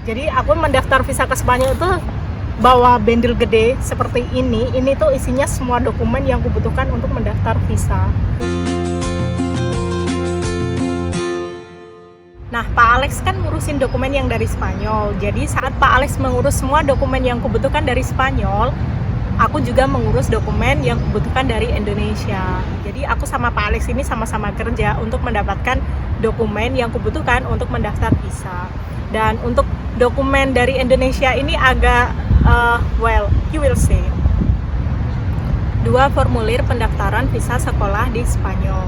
Jadi aku mendaftar visa ke Spanyol itu bawa bendel gede seperti ini. Ini tuh isinya semua dokumen yang kubutuhkan untuk mendaftar visa. Nah, Pak Alex kan ngurusin dokumen yang dari Spanyol. Jadi saat Pak Alex mengurus semua dokumen yang kubutuhkan dari Spanyol, aku juga mengurus dokumen yang kubutuhkan dari Indonesia. Jadi aku sama Pak Alex ini sama-sama kerja untuk mendapatkan dokumen yang kubutuhkan untuk mendaftar visa. Dan untuk dokumen dari Indonesia ini agak, well, you will see. 2 formulir pendaftaran visa sekolah di Spanyol.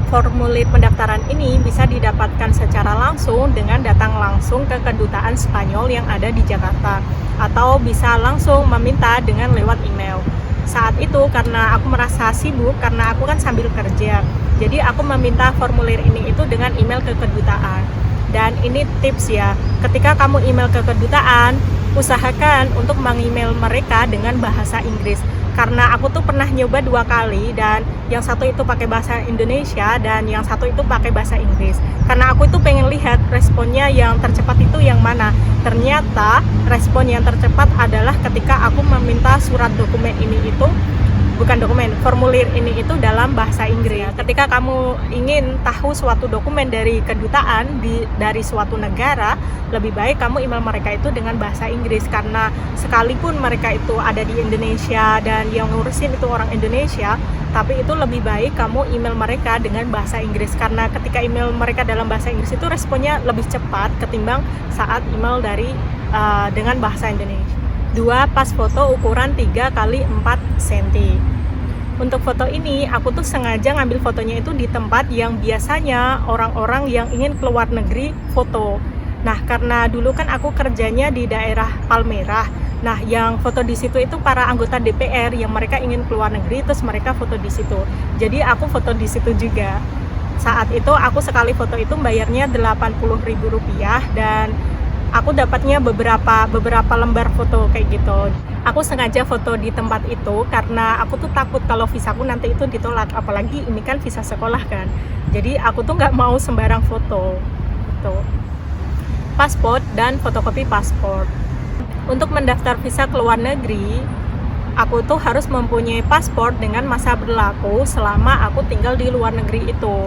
Formulir pendaftaran ini bisa didapatkan secara langsung dengan datang langsung ke kedutaan Spanyol yang ada di Jakarta, atau bisa langsung meminta dengan lewat email. Saat itu karena aku merasa sibuk, karena aku kan sambil kerja, jadi aku meminta formulir ini itu dengan email ke kedutaan. Dan ini tips ya, ketika kamu email ke kedutaan, usahakan untuk meng-email mereka dengan bahasa Inggris. Karena aku tuh pernah nyoba 2 kali, dan yang satu itu pakai bahasa Indonesia dan yang satu itu pakai bahasa Inggris. Karena aku itu pengen lihat responnya yang tercepat itu yang mana. Ternyata respon yang tercepat adalah ketika aku meminta surat dokumen ini itu, bukan dokumen, formulir ini itu dalam bahasa Inggris. Ketika kamu ingin tahu suatu dokumen dari kedutaan dari suatu negara, lebih baik kamu email mereka itu dengan bahasa Inggris, karena sekalipun mereka itu ada di Indonesia dan yang ngurusin itu orang Indonesia, tapi itu lebih baik kamu email mereka dengan bahasa Inggris, karena ketika email mereka dalam bahasa Inggris itu responnya lebih cepat ketimbang saat email dengan bahasa Indonesia. 2 pas foto ukuran 3x4 cm. Untuk foto ini aku tuh sengaja ngambil fotonya itu di tempat yang biasanya orang-orang yang ingin keluar negeri foto. Nah, karena dulu kan aku kerjanya di daerah Palmerah. Nah, yang foto di situ itu para anggota DPR yang mereka ingin keluar negeri, terus mereka foto di situ. Jadi aku foto di situ juga. Saat itu aku sekali foto itu bayarnya Rp80.000, dan aku dapatnya beberapa lembar foto kayak gitu. Aku sengaja foto di tempat itu karena aku tuh takut kalau visaku nanti itu ditolak, apalagi ini kan visa sekolah kan. Jadi aku tuh nggak mau sembarang foto. Tuh. Paspor dan fotokopi paspor. Untuk mendaftar visa ke luar negeri, aku tuh harus mempunyai paspor dengan masa berlaku selama aku tinggal di luar negeri itu.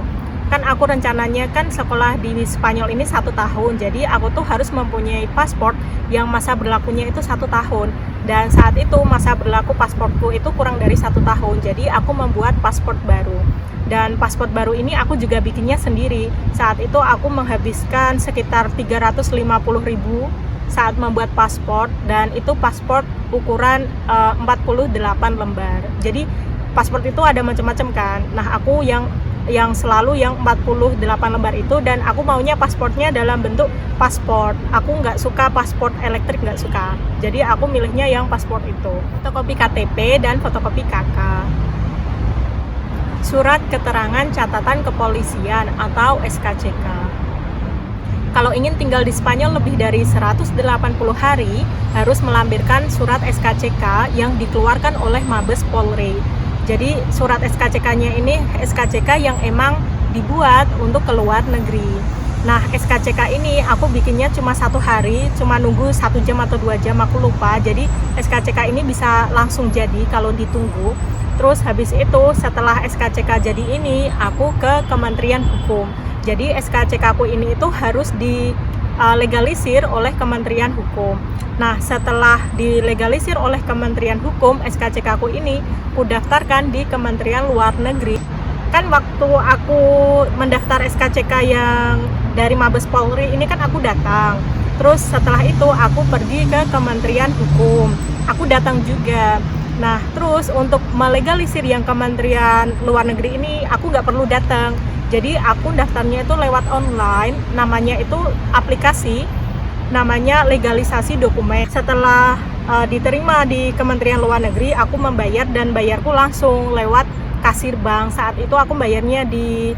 Kan aku rencananya kan sekolah di Spanyol ini 1 tahun, jadi aku tuh harus mempunyai paspor yang masa berlakunya itu 1 tahun. Dan saat itu masa berlaku pasportku itu kurang dari 1 tahun, jadi aku membuat paspor baru. Dan paspor baru ini aku juga bikinnya sendiri. Saat itu aku menghabiskan sekitar Rp350.000 saat membuat paspor, dan itu paspor ukuran 48 lembar. Jadi paspor itu ada macam-macam kan. Nah, aku yang selalu yang 48 lembar itu, dan aku maunya pasportnya dalam bentuk paspor. Aku nggak suka paspor elektrik, nggak suka. Jadi aku milihnya yang paspor itu. Fotokopi KTP dan fotokopi KK. Surat keterangan catatan kepolisian atau SKCK. Kalau ingin tinggal di Spanyol lebih dari 180 hari, harus melampirkan surat SKCK yang dikeluarkan oleh Mabes Polri. Jadi surat SKCK-nya ini SKCK yang emang dibuat untuk keluar negeri. Nah, SKCK ini aku bikinnya cuma 1 hari, cuma nunggu 1 jam atau 2 jam, aku lupa. Jadi SKCK ini bisa langsung jadi kalau ditunggu. Terus habis itu setelah SKCK jadi ini, aku ke Kementerian Hukum. Jadi SKCK aku ini itu harus dilegalisir oleh Kementerian Hukum. Nah, setelah dilegalisir oleh Kementerian Hukum, SKCK aku ini aku daftarkan di Kementerian Luar Negeri. Kan waktu aku mendaftar SKCK yang dari Mabes Polri ini kan aku datang. Terus setelah itu aku pergi ke Kementerian Hukum. Aku datang juga. Nah, terus untuk melegalisir yang Kementerian Luar Negeri ini aku nggak perlu datang. Jadi aku daftarnya itu lewat online, namanya itu aplikasi, namanya legalisasi dokumen. Setelah diterima di Kementerian Luar Negeri, aku membayar, dan bayarku langsung lewat kasir bank. Saat itu aku bayarnya di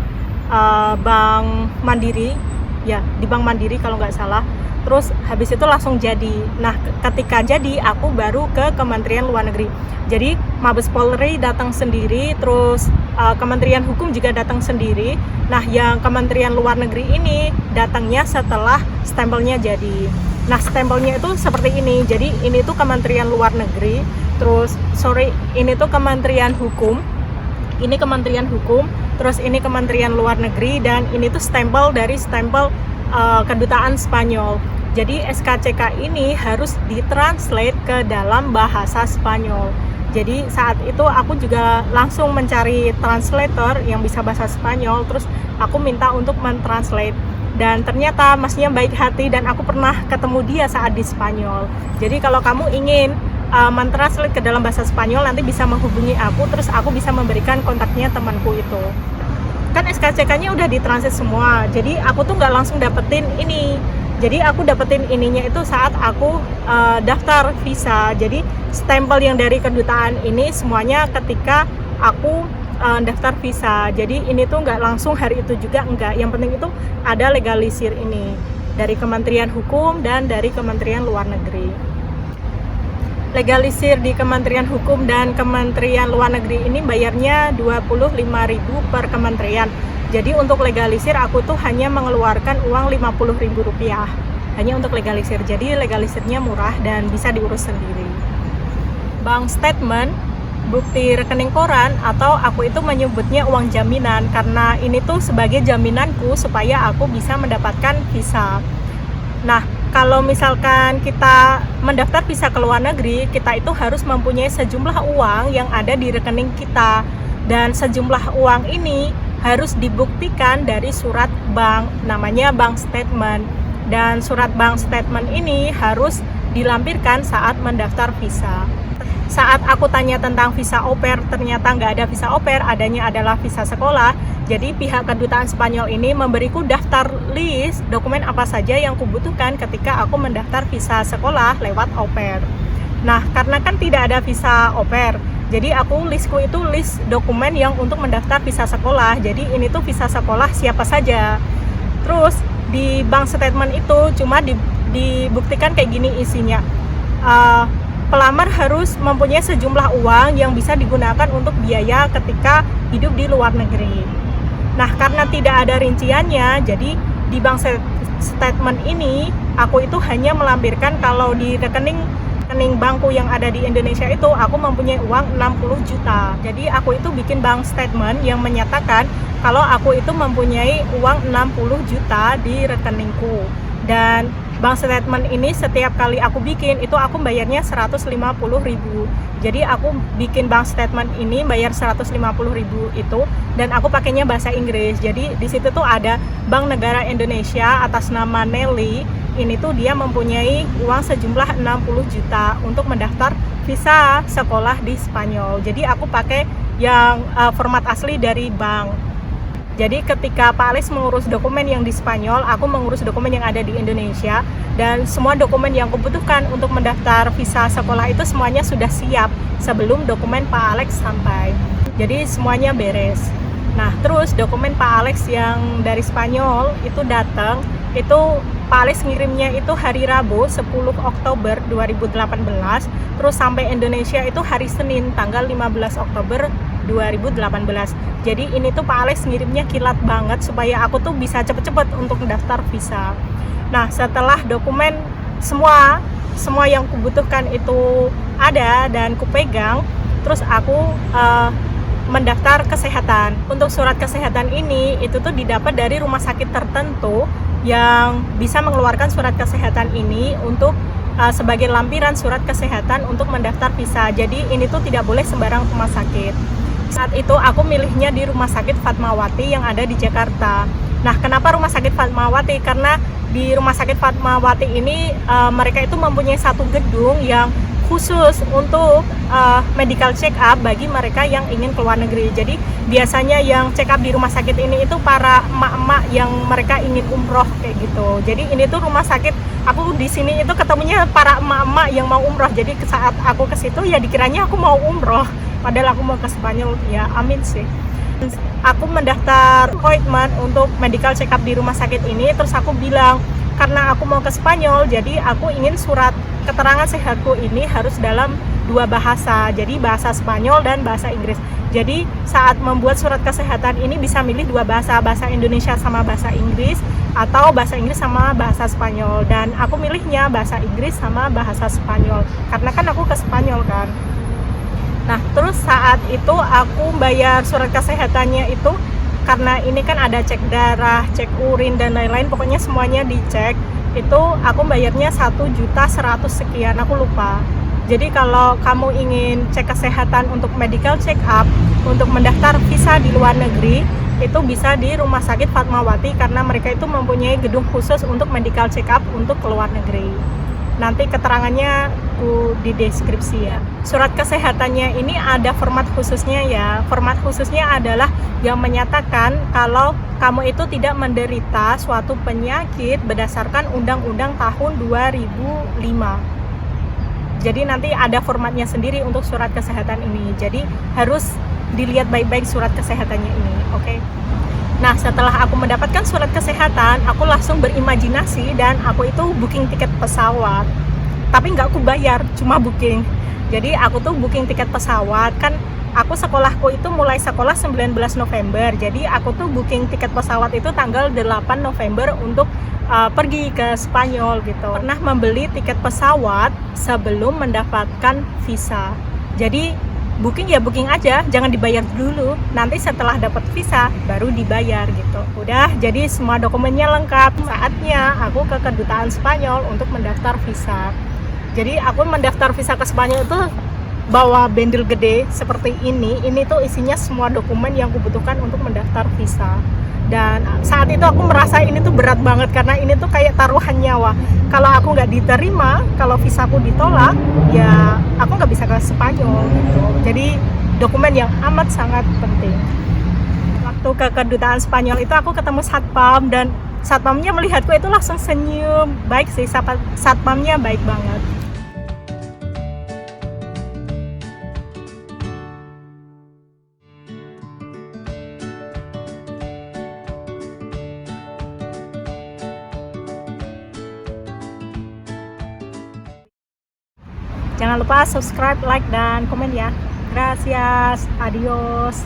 Bank Mandiri, ya di Bank Mandiri kalau nggak salah. Terus habis itu langsung jadi. Nah, ketika jadi aku baru ke Kementerian Luar Negeri. Jadi Mabes Polri datang sendiri, terus Kementerian Hukum juga datang sendiri. Nah, yang Kementerian Luar Negeri ini datangnya setelah stempelnya jadi. Nah, stempelnya itu seperti ini. Jadi ini tuh Kementerian Luar Negeri, ini tuh Kementerian Hukum, ini Kementerian Hukum, terus ini Kementerian Luar Negeri, dan ini tuh stempel dari stempel Kedutaan Spanyol. Jadi SKCK ini harus ditranslate ke dalam bahasa Spanyol. Jadi saat itu aku juga langsung mencari translator yang bisa bahasa Spanyol, terus aku minta untuk mentranslate. Dan ternyata masnya baik hati dan aku pernah ketemu dia saat di Spanyol. Jadi kalau kamu ingin mentranslate ke dalam bahasa Spanyol, nanti bisa menghubungi aku, terus aku bisa memberikan kontaknya temanku itu. Kan SKCK-nya udah ditranslate semua, jadi aku tuh nggak langsung dapetin ini. Jadi aku dapetin ininya itu saat aku daftar visa. Jadi stempel yang dari kedutaan ini semuanya ketika aku daftar visa. Jadi ini tuh nggak langsung hari itu juga, enggak. Yang penting itu ada legalisir ini dari Kementerian Hukum dan dari Kementerian Luar Negeri. Legalisir di Kementerian Hukum dan Kementerian Luar Negeri ini bayarnya 25.000 per kementerian. Jadi untuk legalisir aku tuh hanya mengeluarkan uang Rp50.000 hanya untuk legalisir. Jadi legalisirnya murah dan bisa diurus sendiri. Bank statement, bukti rekening koran, atau aku itu menyebutnya uang jaminan karena ini tuh sebagai jaminanku supaya aku bisa mendapatkan visa. Nah, kalau misalkan kita mendaftar visa ke luar negeri, kita itu harus mempunyai sejumlah uang yang ada di rekening kita. Dan sejumlah uang ini harus dibuktikan dari surat bank, namanya bank statement. Dan surat bank statement ini harus dilampirkan saat mendaftar visa. Saat aku tanya tentang visa au pair, ternyata nggak ada visa au pair, adanya adalah visa sekolah. Jadi pihak kedutaan Spanyol ini memberiku daftar list dokumen apa saja yang kubutuhkan ketika aku mendaftar visa sekolah lewat au pair. Nah, karena kan tidak ada visa au pair, jadi listku itu list dokumen yang untuk mendaftar visa sekolah. Jadi ini tuh visa sekolah siapa saja. Terus di bank statement itu cuma dibuktikan kayak gini isinya. Pelamar harus mempunyai sejumlah uang yang bisa digunakan untuk biaya ketika hidup di luar negeri. Nah, karena tidak ada rinciannya, jadi di bank statement ini aku itu hanya melampirkan kalau di rekening bankku yang ada di Indonesia itu aku mempunyai uang 60 juta. Jadi aku itu bikin bank statement yang menyatakan kalau aku itu mempunyai uang 60 juta di rekeningku. Dan bank statement ini setiap kali aku bikin itu aku bayarnya 150.000. Jadi aku bikin bank statement ini bayar 150.000 itu, dan aku pakainya bahasa Inggris. Jadi di situ tuh ada Bank Negara Indonesia atas nama Nelly. Ini tuh dia mempunyai uang sejumlah 60 juta untuk mendaftar visa sekolah di Spanyol. Jadi aku pakai yang format asli dari bank. Jadi ketika Pak Alex mengurus dokumen yang di Spanyol, aku mengurus dokumen yang ada di Indonesia, dan semua dokumen yang kubutuhkan untuk mendaftar visa sekolah itu semuanya sudah siap sebelum dokumen Pak Alex sampai. Jadi semuanya beres. Nah, terus dokumen Pak Alex yang dari Spanyol itu datang, itu Pak Alex ngirimnya itu hari Rabu 10 Oktober 2018, terus sampai Indonesia itu hari Senin tanggal 15 Oktober 2018. Jadi ini tuh Pak Alex ngirimnya kilat banget supaya aku tuh bisa cepet-cepet untuk mendaftar visa. Nah, setelah dokumen semua yang kubutuhkan itu ada dan kupegang, terus aku mendaftar kesehatan. Untuk surat kesehatan ini itu tuh didapat dari rumah sakit tertentu yang bisa mengeluarkan surat kesehatan ini untuk sebagai lampiran surat kesehatan untuk mendaftar visa. Jadi ini tuh tidak boleh sembarang rumah sakit. Saat itu aku milihnya di Rumah Sakit Fatmawati yang ada di Jakarta. Nah, kenapa Rumah Sakit Fatmawati? Karena di Rumah Sakit Fatmawati ini mereka itu mempunyai satu gedung yang khusus untuk medical check up bagi mereka yang ingin keluar negeri. Jadi biasanya yang check up di rumah sakit ini itu para emak-emak yang mereka ingin umroh kayak gitu. Jadi ini tuh rumah sakit, aku di sini itu ketemunya para emak-emak yang mau umroh. Jadi saat aku ke situ ya dikiranya aku mau umroh, padahal aku mau ke Spanyol. Ya amin sih. Aku mendaftar appointment untuk medical check up di rumah sakit ini, terus aku bilang karena aku mau ke Spanyol, jadi aku ingin surat keterangan sehatku ini harus dalam dua bahasa, jadi bahasa Spanyol dan bahasa Inggris. Jadi saat membuat surat kesehatan ini bisa milih dua bahasa, bahasa Indonesia sama bahasa Inggris. atau bahasa Inggris sama bahasa Spanyol, dan aku milihnya bahasa Inggris sama bahasa Spanyol karena kan aku ke Spanyol kan. Nah, terus saat itu aku bayar surat kesehatannya itu karena ini kan ada cek darah, cek urin dan lain-lain, pokoknya semuanya dicek. Itu aku bayarnya 1.100.000 sekian, aku lupa. Jadi kalau kamu ingin cek kesehatan untuk medical check up, untuk mendaftar visa di luar negeri, itu bisa di Rumah Sakit Fatmawati karena mereka itu mempunyai gedung khusus untuk medical check up untuk ke luar negeri. Nanti keterangannya aku di deskripsi ya. Surat kesehatannya ini ada format khususnya ya. Format khususnya adalah yang menyatakan kalau kamu itu tidak menderita suatu penyakit berdasarkan Undang-Undang tahun 2005. Jadi nanti ada formatnya sendiri untuk surat kesehatan ini. Jadi harus dilihat baik-baik surat kesehatannya ini, oke? Nah, setelah aku mendapatkan surat kesehatan, aku langsung berimajinasi dan aku itu booking tiket pesawat. Tapi nggak aku bayar, cuma booking. Jadi aku tuh booking tiket pesawat, kan aku sekolahku itu mulai sekolah 19 November. Jadi aku tuh booking tiket pesawat itu tanggal 8 November untuk pergi ke Spanyol gitu. Pernah membeli tiket pesawat sebelum mendapatkan visa. Jadi booking ya booking aja, jangan dibayar dulu. Nanti setelah dapat visa baru dibayar gitu. Udah, jadi semua dokumennya lengkap. Saatnya aku ke kedutaan Spanyol untuk mendaftar visa. Jadi aku mendaftar visa ke Spanyol itu bawa bendel gede seperti ini. Ini tuh isinya semua dokumen yang kubutuhkan untuk mendaftar visa. Dan saat itu aku merasa ini tuh berat banget karena ini tuh kayak taruhan nyawa. Kalau aku nggak diterima, kalau visaku ditolak, ya aku nggak bisa ke Spanyol gitu. Jadi dokumen yang amat sangat penting. Waktu ke kedutaan Spanyol itu aku ketemu satpam dan satpamnya melihatku itu langsung senyum. Baik sih, satpamnya baik banget. Jangan lupa subscribe, like, dan komen ya. Gracias, adios.